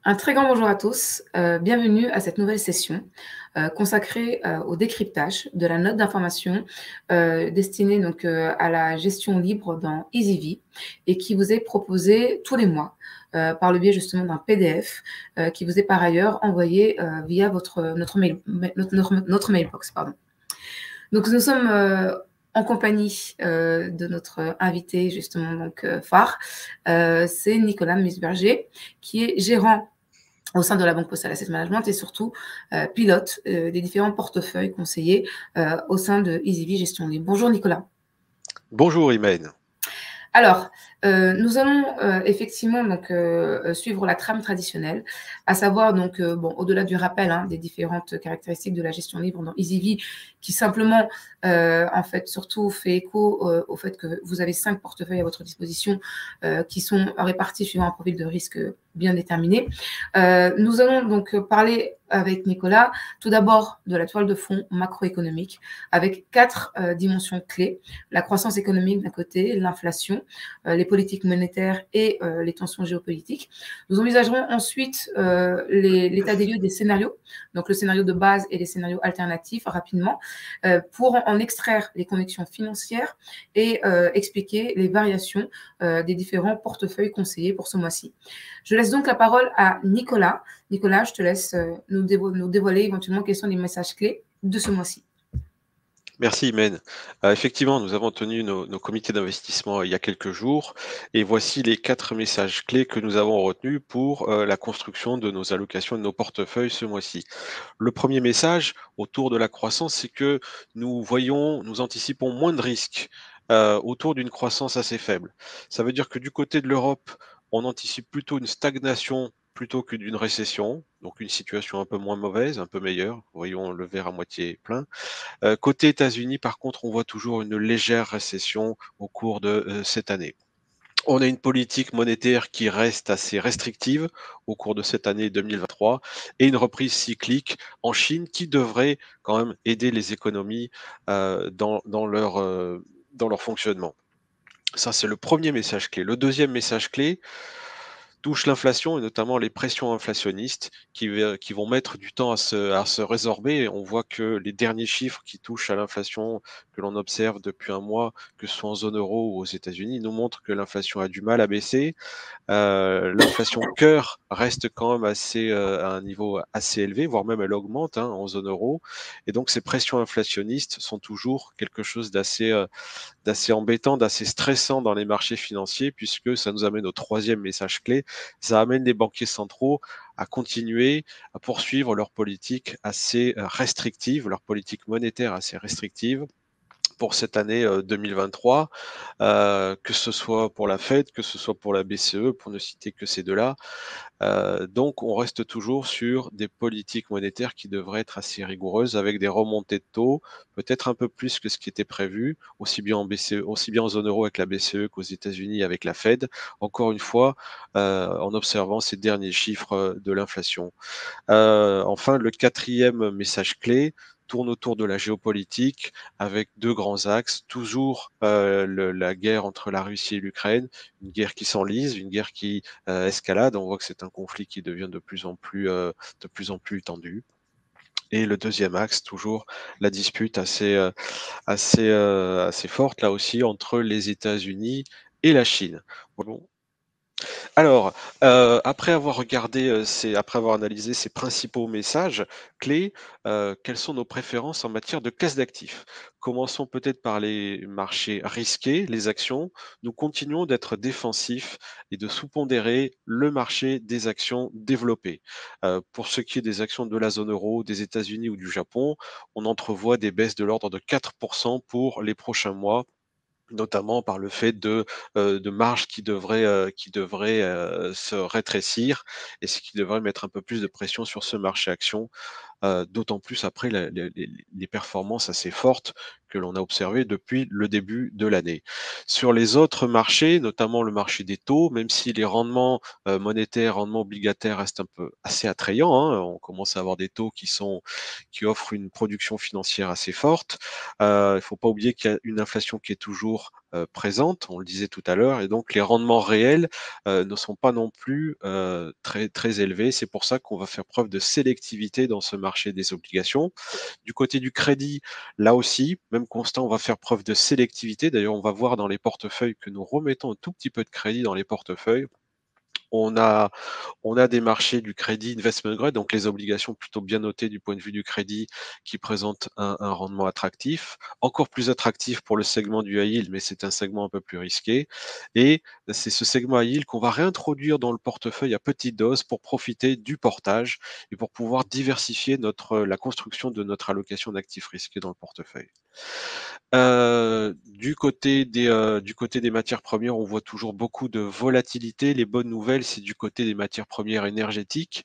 Un très grand bonjour à tous, bienvenue à cette nouvelle session, consacrée, au décryptage de la note d'information, destinée donc, à la gestion libre dans EasyV et qui vous est proposée tous les mois, par le biais justement d'un PDF, qui vous est par ailleurs envoyé, via notre mailbox, pardon. Donc nous sommes, en compagnie, de notre invité justement donc, phare, c'est Nicolas Musberger qui est gérant au sein de la Banque Postale Asset Management et surtout, pilote, des différents portefeuilles conseillers, au sein de EasyV Gestion Libre. Bonjour Nicolas. Bonjour Imen. Alors, nous allons, effectivement donc, suivre la trame traditionnelle, à savoir donc, bon, au-delà du rappel, hein, des différentes caractéristiques de la gestion libre dans EasyV, qui simplement, en fait, surtout fait écho, au fait que vous avez 5 portefeuilles à votre disposition, qui sont répartis suivant un profil de risque, bien déterminé. Nous allons donc parler avec Nicolas, tout d'abord de la toile de fond macroéconomique, avec 4 dimensions clés: la croissance économique d'un côté, l'inflation, les politiques monétaires et les tensions géopolitiques. Nous envisagerons ensuite l'état des lieux des scénarios, donc le scénario de base et les scénarios alternatifs rapidement, pour en extraire les convictions financières et expliquer les variations des différents portefeuilles conseillés pour ce mois-ci. Je laisse donc la parole à Nicolas. Nicolas, je te laisse nous dévoiler éventuellement quels sont les messages clés de ce mois-ci. Merci Imen. Effectivement, nous avons tenu nos comités d'investissement il y a quelques jours et voici les 4 messages clés que nous avons retenus pour la construction de nos allocations et de nos portefeuilles ce mois-ci. Le premier message autour de la croissance, c'est que nous anticipons moins de risques autour d'une croissance assez faible. Ça veut dire que du côté de l'Europe, on anticipe plutôt une stagnation plutôt que d'une récession, donc une situation un peu moins mauvaise, un peu meilleure. Voyons le verre à moitié plein. Côté États-Unis, par contre, on voit toujours une légère récession au cours de cette année. On a une politique monétaire qui reste assez restrictive au cours de cette année 2023 et une reprise cyclique en Chine qui devrait quand même aider les économies dans leur fonctionnement. Ça, c'est le premier message clé. Le deuxième message clé, touche l'inflation et notamment les pressions inflationnistes qui vont mettre du temps à se résorber. On voit que les derniers chiffres qui touchent à l'inflation que l'on observe depuis un mois, que ce soit en zone euro ou aux États-Unis, nous montrent que l'inflation a du mal à baisser. L'inflation cœur reste quand même à un niveau assez élevé, voire même elle augmente en zone euro. Et donc ces pressions inflationnistes sont toujours quelque chose d'assez embêtant, d'assez stressant dans les marchés financiers, puisque ça nous amène au troisième message clé. Ça amène les banquiers centraux à continuer à poursuivre leur politique assez restrictive, leur politique monétaire assez restrictive pour cette année 2023, que ce soit pour la Fed, que ce soit pour la BCE, pour ne citer que ces deux-là. Donc on reste toujours sur des politiques monétaires qui devraient être assez rigoureuses, avec des remontées de taux, peut-être un peu plus que ce qui était prévu, aussi bien en BCE, aussi bien en zone euro avec la BCE qu'aux États-Unis avec la Fed. Encore une fois, en observant ces derniers chiffres de l'inflation. Enfin, le quatrième message clé tourne autour de la géopolitique avec 2 grands axes. Toujours la guerre entre la Russie et l'Ukraine, une guerre qui s'enlise, une guerre qui escalade. On voit que c'est un conflit qui devient de plus en plus tendu. Et le deuxième axe, toujours la dispute assez forte là aussi entre les États-Unis et la Chine. Bon, alors, après avoir analysé ces principaux messages clés, quelles sont nos préférences en matière de classe d'actifs? Commençons peut-être par les marchés risqués, les actions. Nous continuons d'être défensifs et de sous-pondérer le marché des actions développées. Pour ce qui est des actions de la zone euro, des États-Unis ou du Japon, on entrevoit des baisses de l'ordre de 4 pour les prochains mois, notamment par le fait de marges qui devraient se rétrécir et ce qui devrait mettre un peu plus de pression sur ce marché action, d'autant plus après les performances assez fortes que l'on a observées depuis le début de l'année. Sur les autres marchés, notamment le marché des taux, même si les rendements monétaires, rendements obligataires restent un peu assez attrayants, on commence à avoir des taux qui offrent une production financière assez forte. Il ne faut pas oublier qu'il y a une inflation qui est toujours présente, on le disait tout à l'heure, et donc les rendements réels ne sont pas non plus très, très élevés. C'est pour ça qu'on va faire preuve de sélectivité dans ce marché des obligations. Du côté du crédit, là aussi, même constat, on va faire preuve de sélectivité. D'ailleurs, on va voir dans les portefeuilles que nous remettons un tout petit peu de crédit dans les portefeuilles. On a, on a des marchés du crédit investment grade, donc les obligations plutôt bien notées du point de vue du crédit qui présentent un rendement attractif, encore plus attractif pour le segment du high yield, mais c'est un segment un peu plus risqué. Et c'est ce segment high yield qu'on va réintroduire dans le portefeuille à petite dose pour profiter du portage et pour pouvoir diversifier la construction de notre allocation d'actifs risqués dans le portefeuille. Du côté des matières premières, on voit toujours beaucoup de volatilité. Les bonnes nouvelles, c'est du côté des matières premières énergétiques,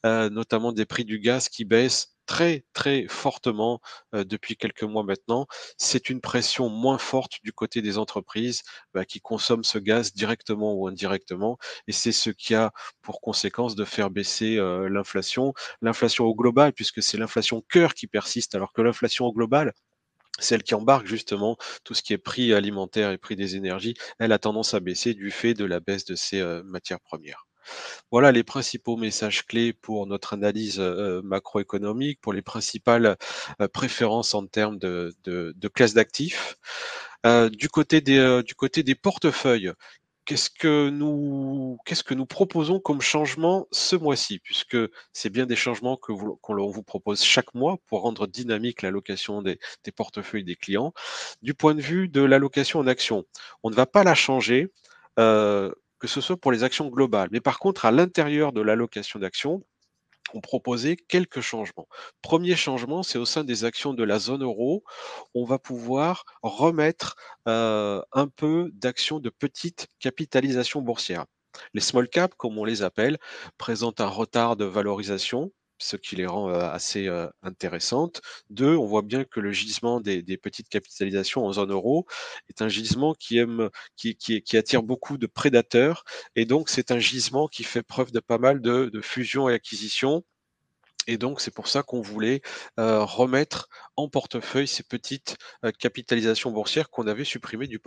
notamment des prix du gaz qui baissent très très fortement depuis quelques mois maintenant. C'est une pression moins forte du côté des entreprises qui consomment ce gaz directement ou indirectement, et c'est ce qui a pour conséquence de faire baisser l'inflation au global, puisque c'est l'inflation cœur qui persiste, alors que l'inflation au global, celle qui embarque justement tout ce qui est prix alimentaire et prix des énergies, elle a tendance à baisser du fait de la baisse de ces matières premières. Voilà les principaux messages clés pour notre analyse macroéconomique, pour les principales préférences en termes de classe d'actifs. Du côté des portefeuilles, qu'est-ce que nous proposons comme changement ce mois-ci? Puisque c'est bien des changements qu'on vous propose chaque mois pour rendre dynamique l'allocation des portefeuilles des clients. Du point de vue de l'allocation en actions, on ne va pas la changer, que ce soit pour les actions globales. Mais par contre, à l'intérieur de l'allocation d'actions, ont proposé quelques changements. Premier changement, c'est au sein des actions de la zone euro, on va pouvoir remettre un peu d'actions de petite capitalisation boursière. Les small caps, comme on les appelle, présentent un retard de valorisation, ce qui les rend assez intéressantes. Deux, on voit bien que le gisement des petites capitalisations en zone euro est un gisement qui attire beaucoup de prédateurs, et donc c'est un gisement qui fait preuve de pas mal de fusions et acquisitions, et donc, c'est pour ça qu'on voulait remettre en portefeuille ces petites capitalisations boursières qu'on avait supprimées des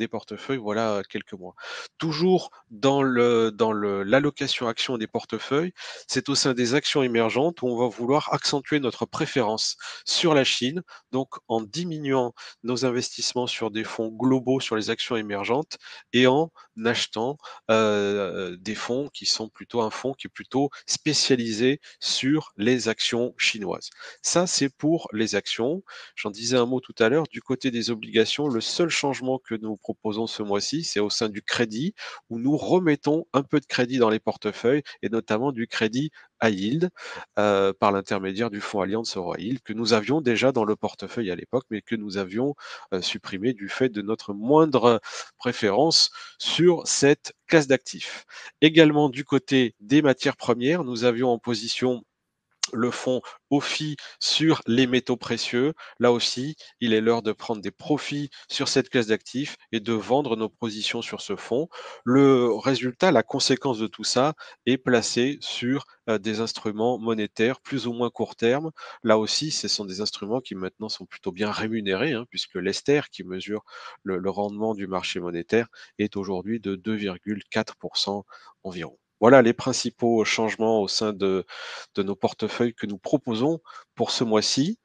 portefeuilles, voilà, quelques mois. Toujours l'allocation action des portefeuilles, c'est au sein des actions émergentes où on va vouloir accentuer notre préférence sur la Chine, donc en diminuant nos investissements sur des fonds globaux sur les actions émergentes et en achetant des fonds qui sont plutôt un fonds qui est plutôt spécialisé sur les actions chinoises. Ça, c'est pour les actions. J'en disais un mot tout à l'heure. Du côté des obligations, le seul changement que nous proposons ce mois-ci, c'est au sein du crédit, où nous remettons un peu de crédit dans les portefeuilles, et notamment du crédit high yield, par l'intermédiaire du fonds Allianz Euro High Yield, que nous avions déjà dans le portefeuille à l'époque, mais que nous avions supprimé du fait de notre moindre préférence sur cette classe d'actifs. Également du côté des matières premières, nous avions en position le fonds OFI sur les métaux précieux. Là aussi, il est l'heure de prendre des profits sur cette classe d'actifs et de vendre nos positions sur ce fonds. Le résultat, la conséquence de tout ça est placé sur des instruments monétaires plus ou moins court terme. Là aussi, ce sont des instruments qui maintenant sont plutôt bien rémunérés, hein, puisque l'Ester, qui mesure le rendement du marché monétaire, est aujourd'hui de 2,4% environ. Voilà les principaux changements au sein de nos portefeuilles que nous proposons pour ce mois-ci.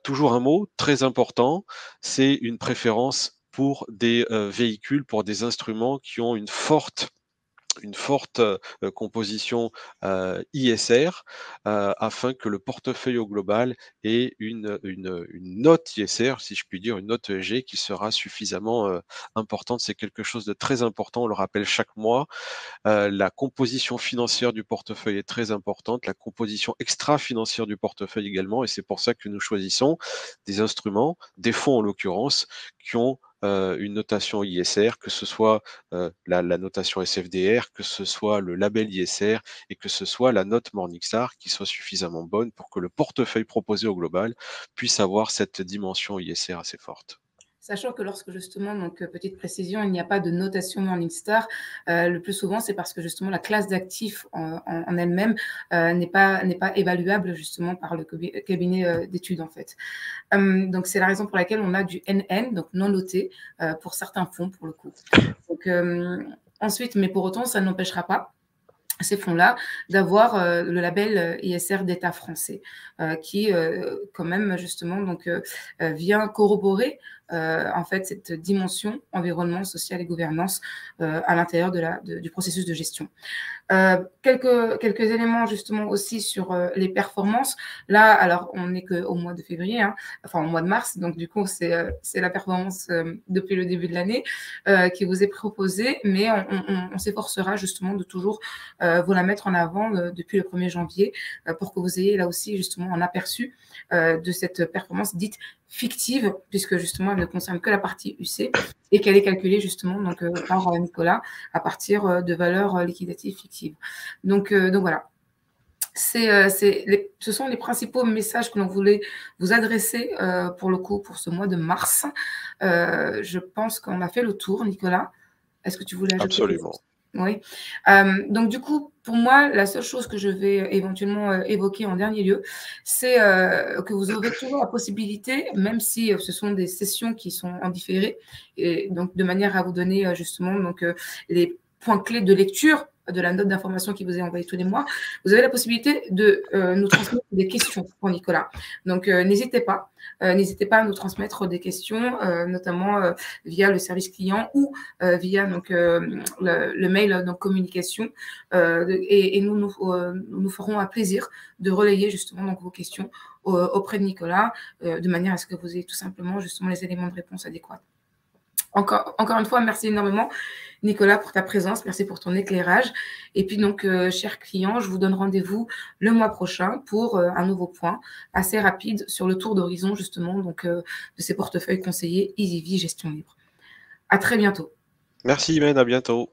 Toujours un mot très important, c'est une préférence pour des véhicules, pour des instruments qui ont une forte composition ISR, afin que le portefeuille au global ait une note ISR, si je puis dire, une note ESG qui sera suffisamment importante. C'est quelque chose de très important, on le rappelle chaque mois. La composition financière du portefeuille est très importante, la composition extra-financière du portefeuille également, et c'est pour ça que nous choisissons des instruments, des fonds en l'occurrence, qui ont une notation ISR, que ce soit la notation SFDR, que ce soit le label ISR et que ce soit la note Morningstar qui soit suffisamment bonne pour que le portefeuille proposé au global puisse avoir cette dimension ISR assez forte. Sachant que lorsque justement, donc petite précision, il n'y a pas de notation Morningstar, le plus souvent, c'est parce que justement la classe d'actifs en elle-même n'est pas évaluable justement par le cabinet d'études en fait. Donc c'est la raison pour laquelle on a du NN, donc non noté, pour certains fonds pour le coup. Donc ensuite, mais pour autant, ça n'empêchera pas ces fonds-là d'avoir le label ISR d'État français, qui quand même justement donc vient corroborer en fait cette dimension environnement, social et gouvernance à l'intérieur du processus de gestion. Quelques éléments justement aussi sur les performances. Là, alors on n'est qu'au mois de février, hein, enfin au mois de mars, donc du coup c'est la performance depuis le début de l'année qui vous est proposée, mais on s'efforcera justement de toujours vous la mettre en avant depuis le 1er janvier pour que vous ayez là aussi justement un aperçu de cette performance dite fictive, puisque justement elle ne concerne que la partie UC et qu'elle est calculée justement donc, par Nicolas à partir de valeurs liquidatives fictives. Donc voilà. Ce sont les principaux messages que l'on voulait vous adresser pour le coup pour ce mois de mars. Je pense qu'on a fait le tour, Nicolas. Est-ce que tu voulais ajouter quelque chose? Absolument. Oui. Donc du coup, pour moi, la seule chose que je vais éventuellement évoquer en dernier lieu, c'est que vous aurez toujours la possibilité, même si ce sont des sessions qui sont en différé, et donc de manière à vous donner justement donc les points clés de lecture de la note d'information qui vous est envoyée tous les mois, vous avez la possibilité de nous transmettre des questions pour Nicolas. Donc n'hésitez pas à nous transmettre des questions, notamment via le service client ou via donc le mail donc communication et nous ferons un plaisir de relayer justement donc vos questions auprès de Nicolas de manière à ce que vous ayez tout simplement justement les éléments de réponse adéquats. Encore une fois, merci énormément, Nicolas, pour ta présence. Merci pour ton éclairage. Et puis, donc, chers clients, je vous donne rendez-vous le mois prochain pour un nouveau point assez rapide sur le tour d'horizon, justement, donc, de ces portefeuilles conseillers EasyV Gestion Libre. À très bientôt. Merci, Imen, à bientôt.